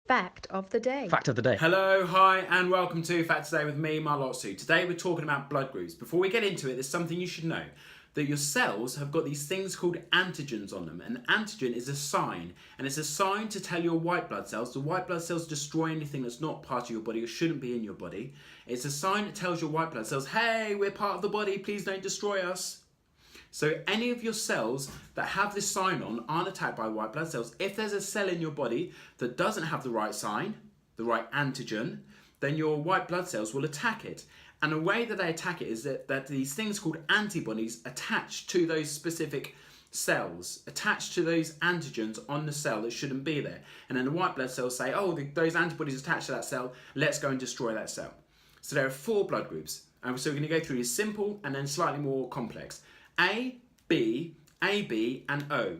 Fact of the day. Fact of the day. Hello, hi, and welcome to Fact Today with me, my Lotsu. Today we're talking about blood groups. Before we get into it, there's something you should know. That your cells have got these things called antigens on them. An antigen is a sign, and it's a sign to tell your white blood cells. The white blood cells destroy anything that's not part of your body or shouldn't be in your body. It's a sign that tells your white blood cells, hey, we're part of the body, please don't destroy us. So any of your cells that have this sign on aren't attacked by white blood cells. If there's a cell in your body that doesn't have the right sign, the right antigen, then your white blood cells will attack it. And the way that they attack it is that these things called antibodies attach to those specific cells, attached to those antigens on the cell that shouldn't be there. And then the white blood cells say, oh, those antibodies attached to that cell, let's go and destroy that cell. So there are 4 blood groups. And so we're going to go through these simple and then slightly more complex. A, B, AB and O.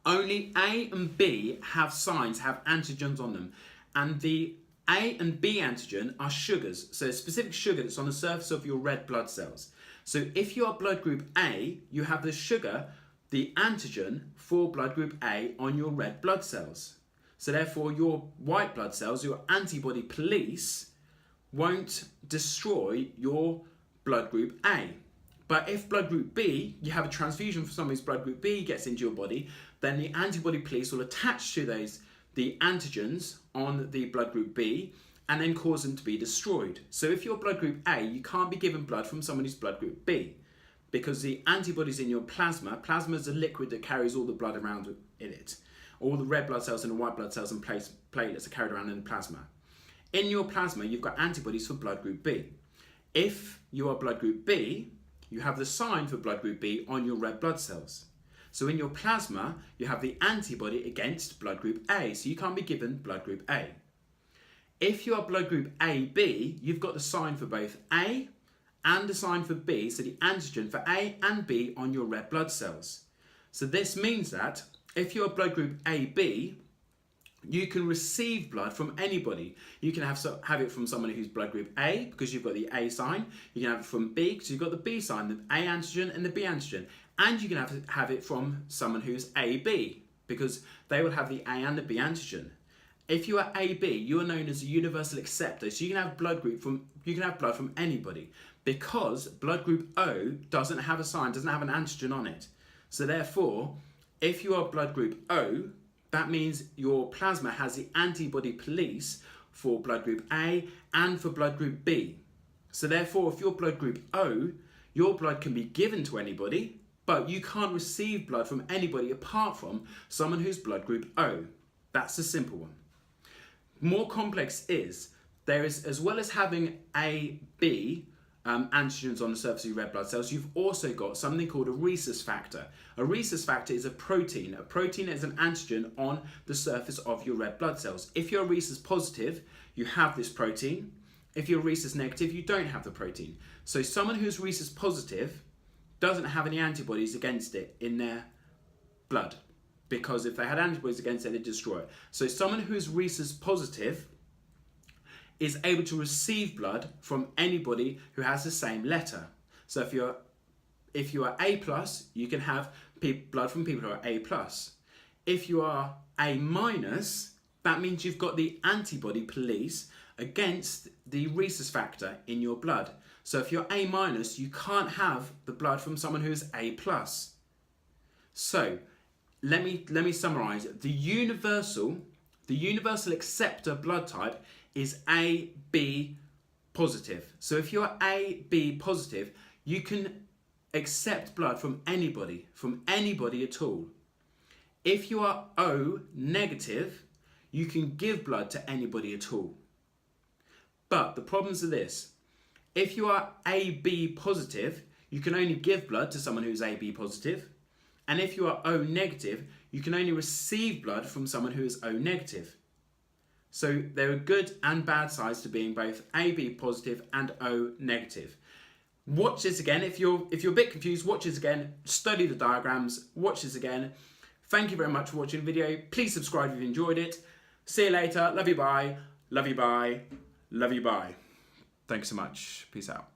Only A and B have signs, have antigens on them. And the A and B antigen are sugars, so a specific sugar that's on the surface of your red blood cells. So if you are blood group A, you have the sugar, the antigen for blood group A on your red blood cells. So therefore your white blood cells, your antibody police, won't destroy your blood group A. But if blood group B, you have a transfusion for someone whose blood group B gets into your body, then the antibody police will attach to the antigens on the blood group B and then cause them to be destroyed. So if you're blood group A, you can't be given blood from someone who's blood group B because the antibodies in your plasma is a liquid that carries all the blood around in it. All the red blood cells and the white blood cells and platelets are carried around in the plasma. In your plasma, you've got antibodies for blood group B. If you are blood group B, you have the sign for blood group B on your red blood cells. So in your plasma, you have the antibody against blood group A, so you can't be given blood group A. If you are blood group AB, you've got the sign for both A and the sign for B, so the antigen for A and B on your red blood cells. So this means that if you're blood group AB, you can receive blood from anybody. You can have it from someone who's blood group A because you've got the A sign. You can have it from B because you've got the B sign, the A antigen and the B antigen. And you can have it from someone who's AB because they will have the A and the B antigen. If you are AB, you are known as a universal acceptor. So you can have blood from anybody because blood group O doesn't have a sign, doesn't have an antigen on it. So therefore, if you are blood group O, that means your plasma has the antibody police for blood group A and for blood group B. So therefore, if you're blood group O, your blood can be given to anybody, but you can't receive blood from anybody apart from someone who's blood group O. That's the simple one. More complex is, there is, as well as having A, B, antigens on the surface of your red blood cells, you've also got something called a rhesus factor. A rhesus factor is a protein. A protein is an antigen on the surface of your red blood cells. If you're rhesus positive, you have this protein. If you're rhesus negative, you don't have the protein. So someone who's rhesus positive doesn't have any antibodies against it in their blood, because if they had antibodies against it, they'd destroy it. So someone who's rhesus positive is able to receive blood from anybody who has the same letter. So if you are A+, you can have blood from people who are A+. If you are A-, that means you've got the antibody police against the rhesus factor in your blood. So if you're A-, you can't have the blood from someone who's A+. So let me summarize. The universal acceptor blood type is AB positive. So if you're AB positive, you can accept blood from anybody at all. If you are O negative, you can give blood to anybody at all. But the problems are this: if you are AB positive, you can only give blood to someone who's AB positive. And if you are O negative, you can only receive blood from someone who is O negative. So there are good and bad sides to being both AB positive and O negative. Watch this again. If you're a bit confused, watch this again. Study the diagrams. Watch this again. Thank you very much for watching the video. Please subscribe if you enjoyed it. See you later. Love you, bye. Love you, bye. Love you, bye. Thanks so much. Peace out.